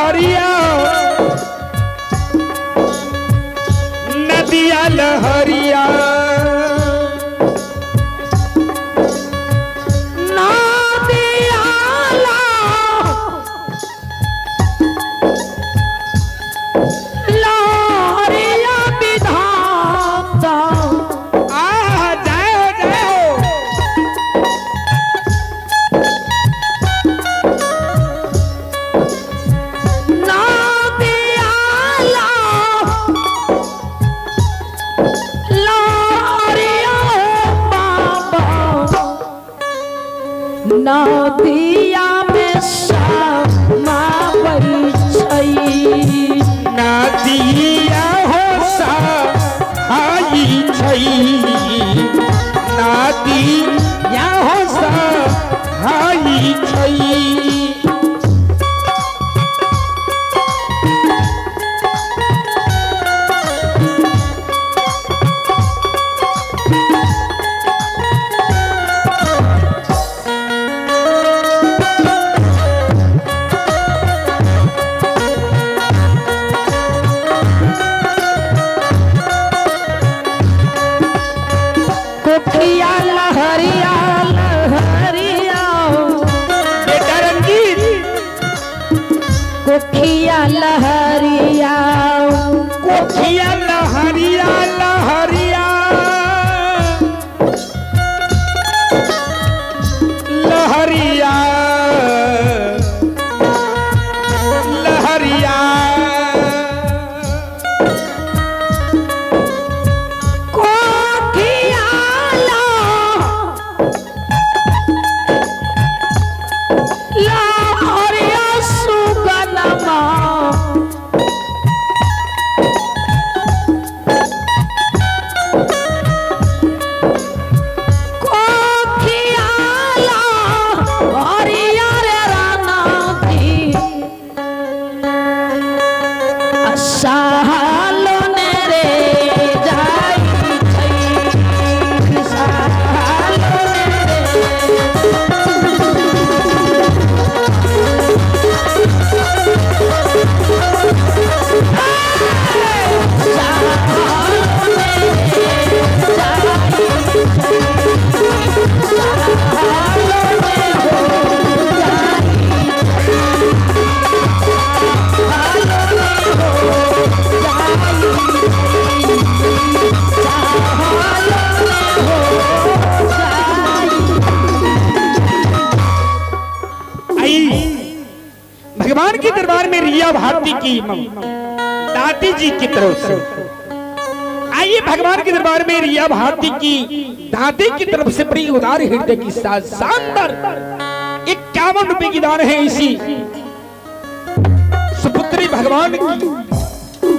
लहरिया नदिया लहरिया नदिया में सामा परिछई नदिया हो सहाई छई नदिया हो सहाई छई कोठिया लहरिया लहरिया बेटा रंजीत कोठिया लहरिया कोठिया लहरिया लहरिया लहरिया लहरिया भगवान के दरबार में रिया भारती की दादी जी की तरफ से आइए भगवान के दरबार में रिया भारती की दादी की तरफ से बड़ी उदार हृदय की साथ शानदार 51 रुपए की दान है इसी सुपुत्री भगवान की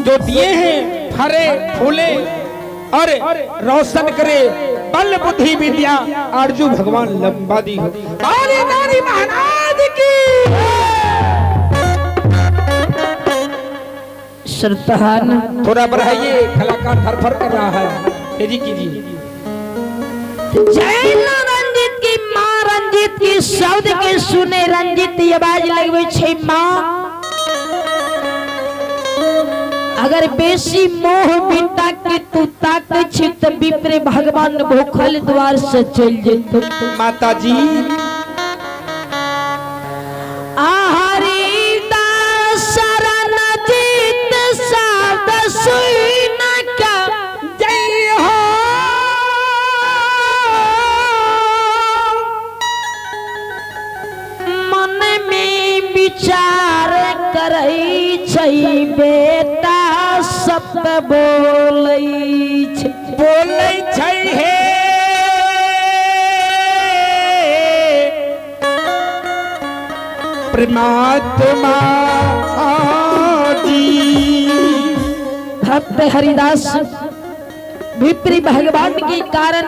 जो दिए हैं फरे फूले और रोशन करे बल बुद्धि विद्या आरजू भगवान लंबा दी हो नारी नारी महाराज की सरतान थोड़ा बढ़ाइए कलाकार थरथर कर रहा है तेजी कीजिए जय रंजित की माँ रंजित की शब्द के सुने रंजित आवाज लगवे छे माँ अगर बेसी मोह बिटा के तू ताके छी त विप्रे भगवान भूखल द्वार से चल जेतो माता जी आहारी दास शरण जीत शब्द सुन का जय हो मन में विचार करई छै बेटा सब बोलई छै हे परमात्मा जी भक्त हरिदास विप्री भगवान के कारण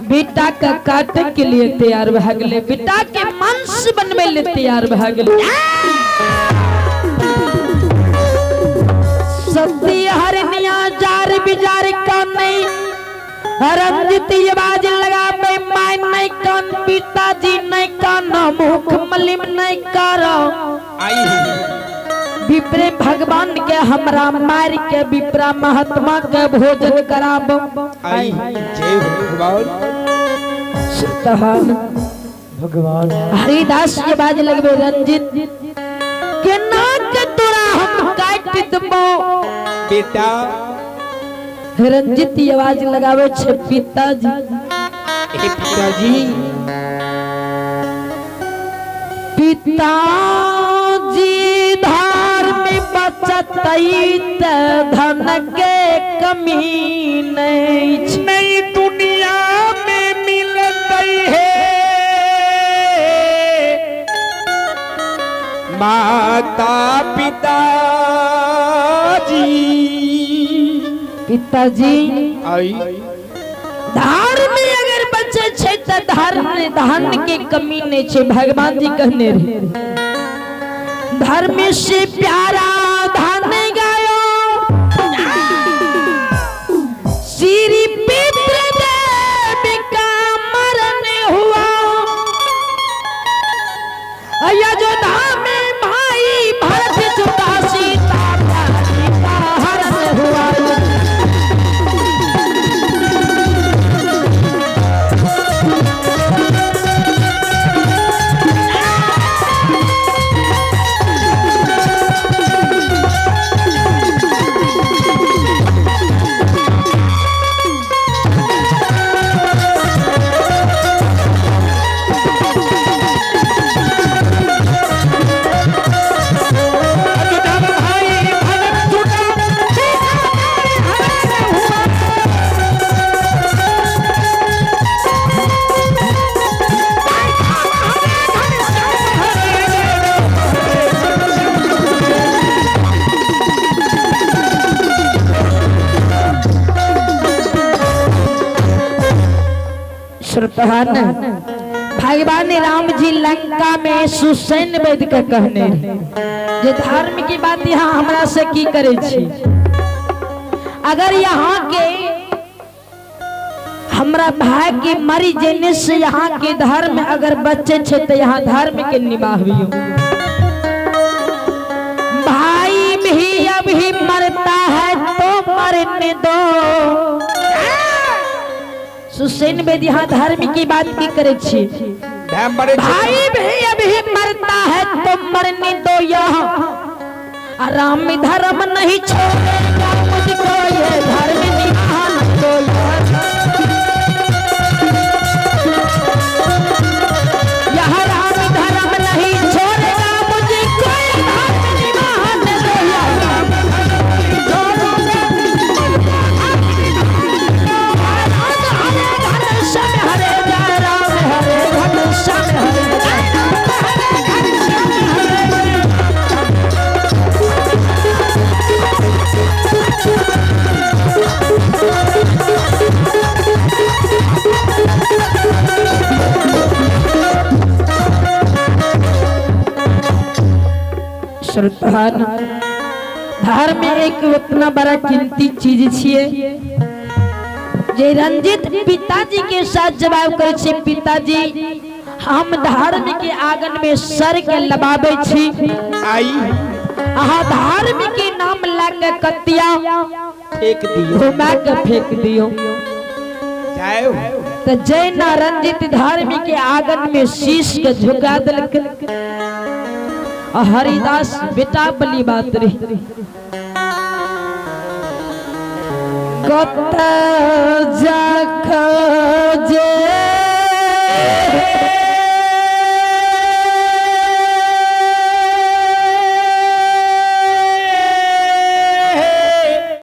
बेटा का काटे के लिए तैयार भ गए बेटा के मांस बनवे ले तैयार भ गए सत्य हरनिया जार बिजार का नहीं रंजित आवाज लगा पे माय नहीं कान पिताजी नहीं कान मुख मलिम नहीं करो आई विप्रे भगवान के हमरा मार के विप्रा महात्मा के भोजन कराब। आई जय हो भगवान भगवान हरिदास के बाज लगबे रंजित के नाक तोरा हम काट देबो। बेटा रंजित आवाज लगावे छे पिताजी। हे पिताजी पिताजी धार में बचतई त धन के कमी नहीं। नई दुनिया में मिलतई है माता पिता जी। पिताजी आई धार में अगर बचे छे त धन के कमी नहीं छे। भगवान जी कहने रे धर्म से प्यारा धन गायो श्री पितृ देव का मरण हुआ। अयोध्या में भाई भरत जुटा सीता का हरण हुआ। श्रोतान भगवान राम जी लंका में सुसैन वेद के कहने जे धर्म की बात यहाँ हमरा से की करे छी। अगर यहाँ के हमरा भाई के मरी जेने से यहाँ के धर्म अगर बच्चे छे तो यहाँ धर्म के निभावियो। भाई भी अभी मरता है तो मरने दो। सुसैन वेद यहाँ धर्म की बात की करे छी। भाई भी अभी मरता है तो मरने दो। यहाँ राम धर्म नहीं छोड़ेगा मुझको ये धर्म निभाना दो। यहाँ राम धर्म नहीं छोड़ेगा मुझको ये धर्म निभाना दो। धर्म एक उतना बड़ा कीमती चीज छिए जे रंजित पिताजी के साथ जवाब करे छे। पिताजी हम धर्म के आंगन में सर के लबाबे छी। आई अहा धर्म के नाम लाके कतिया फेंक दियो घुमा के फेंक दियो। जाओ तो जय ना रंजित धर्म के आंगन में शीश के झुका दिलक। हरिदास बेटा बली बात रे कत जाख जे